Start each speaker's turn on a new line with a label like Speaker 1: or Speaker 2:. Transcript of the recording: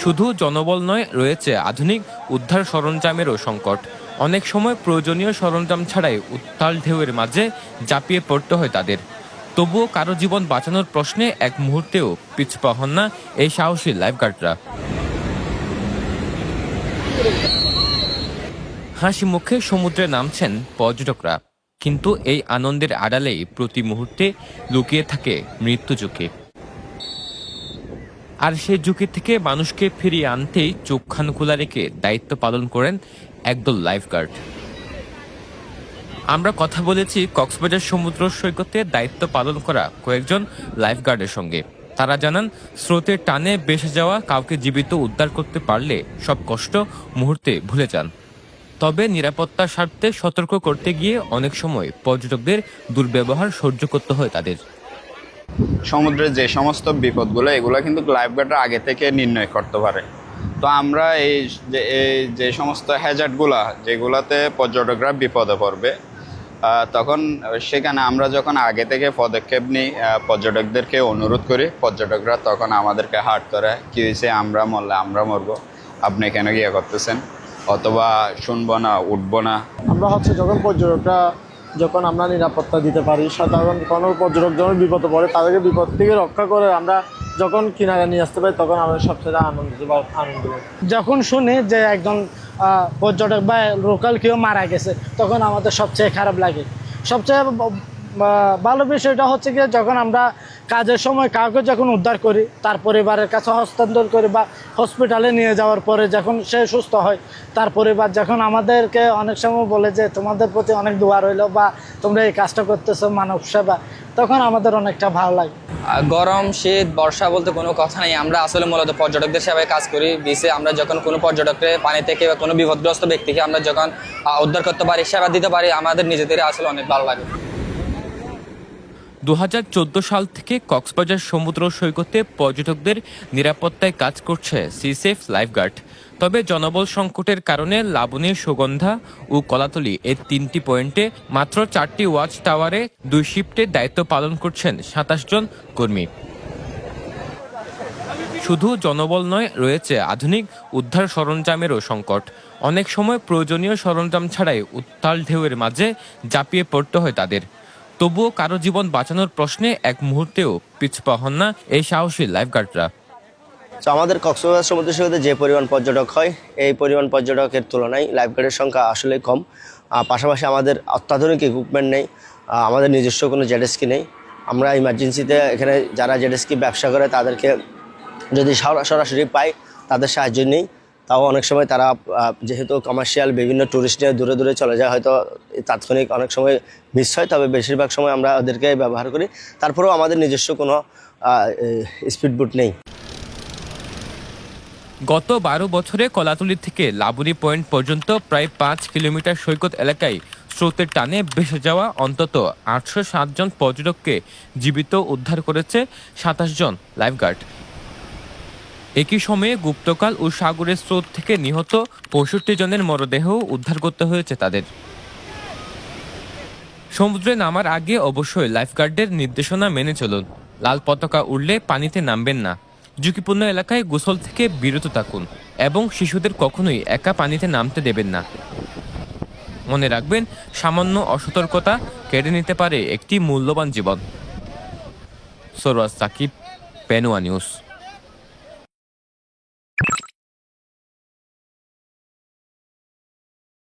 Speaker 1: শুধু জনবল নয়, রয়েছে আধুনিক উদ্ধার সরঞ্জামেরও সংকট। অনেক সময় প্রয়োজনীয় সরঞ্জাম ছাড়াই উত্তাল ঢেউয়ের মাঝে ঝাঁপিয়ে পড়তে হয় তাদের। তবুও কারো জীবন বাঁচানোর প্রশ্নে এক মুহূর্তেও পিছপা হন না এই সাহসী লাইফগার্ডরা। হাসি মুখে সমুদ্রে নামছেন পর্যটকরা, কিন্তু এই আনন্দের আড়ালেই প্রতি মুহূর্তে লুকিয়ে থাকে মৃত্যু ঝুঁকি। আর সেই ঝুঁকি থেকে মানুষকে ফিরিয়ে আনতেই চোখ খান খোলা রেখে দায়িত্ব পালন করেন একদল লাইফগার্ড। আমরা কথা বলেছি কক্সবাজার সমুদ্র সৈকতে দায়িত্ব পালন করা কয়েকজন লাইফগার্ডের সঙ্গে। তারা জানান, স্রোতের টানে ভেসে যাওয়া কাউকে জীবিত উদ্ধার করতে পারলে সব কষ্ট মুহূর্তে ভুলে যান। তবে নিরাপত্তার স্বার্থে সতর্ক করতে গিয়ে অনেক সময় পর্যটকদের দুর্ব্যবহার সহ্য করতে হয় তাদের।
Speaker 2: সমুদ্রের যে সমস্ত বিপদগুলো এগুলো কিন্তু লাইফগার্ডরা আগে থেকে নির্ণয় করতে পারে। তো আমরা এই যে সমস্ত হ্যাজার্ডগুলা যেগুলাতে পর্যটকরা বিপদে পড়বে, তখন সেখানে আমরা যখন আগে থেকে পদক্ষেপ নিই, পর্যটকদেরকে অনুরোধ করি, পর্যটকরা তখন আমাদেরকে হার্ট করে, কী হয়েছে, আমরা মরলে আমরা মরবো, আপনি কেন গিয়ে করতেছেন, অথবা শুনবো না, উঠবো না।
Speaker 3: আমরা যখন পর্যটকরা আমরা নিরাপত্তা দিতে পারি, সাধারণ কোনো পর্যটক যখন বিপদে পড়ে তাদেরকে বিপদ থেকে রক্ষা করে আমরা যখন কিনারে নিয়ে আসতে পারি, তখন আমাদের সবচেয়ে আনন্দ
Speaker 4: যখন শুনি যে একজন পর্যটক বা লোকাল কেউ মারা গেছে, তখন আমাদের সবচেয়ে খারাপ লাগে। সবচেয়ে ভালো বিষয়টা হচ্ছে কি, যখন আমরা কাজের সময় কাউকে যখন উদ্ধার করি, তার পরিবারের কাছে হস্তান্তর করি বা হসপিটালে নিয়ে যাওয়ার পরে যখন সে সুস্থ হয়, তার পরিবার যখন আমাদেরকে অনেক সময় বলে যে তোমাদের প্রতি অনেক দোয়া রইল বা তোমরা এই কাজটা করতেছো মানব সেবা, তখন আমাদের অনেকটা ভালো লাগে।
Speaker 5: গরম, শীত, বর্ষা বলতে কোনো কথা নেই, আমরা আসলে মূলত পর্যটকদের সেবায় কাজ করি। বিচে আমরা যখন কোনো পর্যটককে পানি থেকে বা কোনো বিপদগ্রস্ত ব্যক্তিকে আমরা যখন উদ্ধার করতে পারি, সেবা দিতে পারি, আমাদের নিজেদের আসলে অনেক ভালো লাগে।
Speaker 1: 2014 সাল থেকে কক্সবাজার সমুদ্র সৈকতে পর্যটকদের নিরাপত্তায় কাজ করছে সিসেফ লাইফগার্ড। তবে জনবল সংকটের কারণে লাবণী, সুগন্ধা ও কলাতলী এই 3টি পয়েন্টে মাত্র 4টি ওয়াচ টাওয়ারে 2 শিফটে দায়িত্ব পালন করছেন 27 জন কর্মী। শুধু জনবল নয়, রয়েছে আধুনিক উদ্ধার সরঞ্জামেরও সংকট। অনেক সময় প্রয়োজনীয় সরঞ্জাম ছাড়াই উত্তাল ঢেউয়ের মাঝে ঝাঁপিয়ে পড়তে হয় তাদের। তবুও কারো জীবন বাঁচানোর প্রশ্নে এক মুহূর্তেও পিছপা হন না এই সাহসী লাইফগার্ডরা।
Speaker 6: তো আমাদের কক্সবাজার সমুদ্র সৈকতে যে পরিমাণ পর্যটক হয়, এই পরিমাণ পর্যটকের তুলনায় লাইফগার্ডের সংখ্যা আসলে কম। পাশাপাশি আমাদের অত্যাধুনিক ইকুইপমেন্ট নেই, আমাদের নিজস্ব কোনো জেটস্কি নেই। আমরা ইমার্জেন্সিতে এখানে যারা জেটস্কি ব্যবসা করে তাদেরকে যদি সরাসরি পাই, তাদের সাহায্য নেই। তাও অনেক সময় তারা যেহেতু কমার্শিয়াল বিভিন্ন ট্যুরিস্ট নিয়ে দূরে দূরে চলে যায়, হয়তো তাৎক্ষণিক অনেক সময় মিস হয়, তবে বেশিরভাগ সময় আমরা ওদেরকে ব্যবহার করি। তারপরেও আমাদের নিজস্ব কোনো স্পিডবোট নেই।
Speaker 1: গত 12 বছরে কলাতলী থেকে লাবণী পয়েন্ট পর্যন্ত প্রায় 5 কিলোমিটার সৈকত এলাকায় স্রোতের টানে ভেসে যাওয়া অন্তত 807 জন পর্যটককে জীবিত উদ্ধার করেছে 27 জন লাইফগার্ড। একই সময়ে গুপ্তকাল ও সাগরের স্রোত থেকে নিহত 65 জনের মরদেহ উদ্ধার করতে হয়েছে তাদের। সমুদ্রে নামার আগে অবশ্যই লাইফগার্ডের নির্দেশনা মেনে চলুন। লাল পতাকা উড়লে পানিতে নামবেন না, ঝুঁকিপূর্ণ এলাকায় গোসল থেকে বিরত থাকুন এবং শিশুদের কখনোই একা পানিতে নামতে দেবেন না। মনে রাখবেন, সামান্য অসতর্কতা কেড়ে নিতে পারে একটি মূল্যবান জীবন। সরওয়াজ সাকিব, পেনুয়া নিউজ।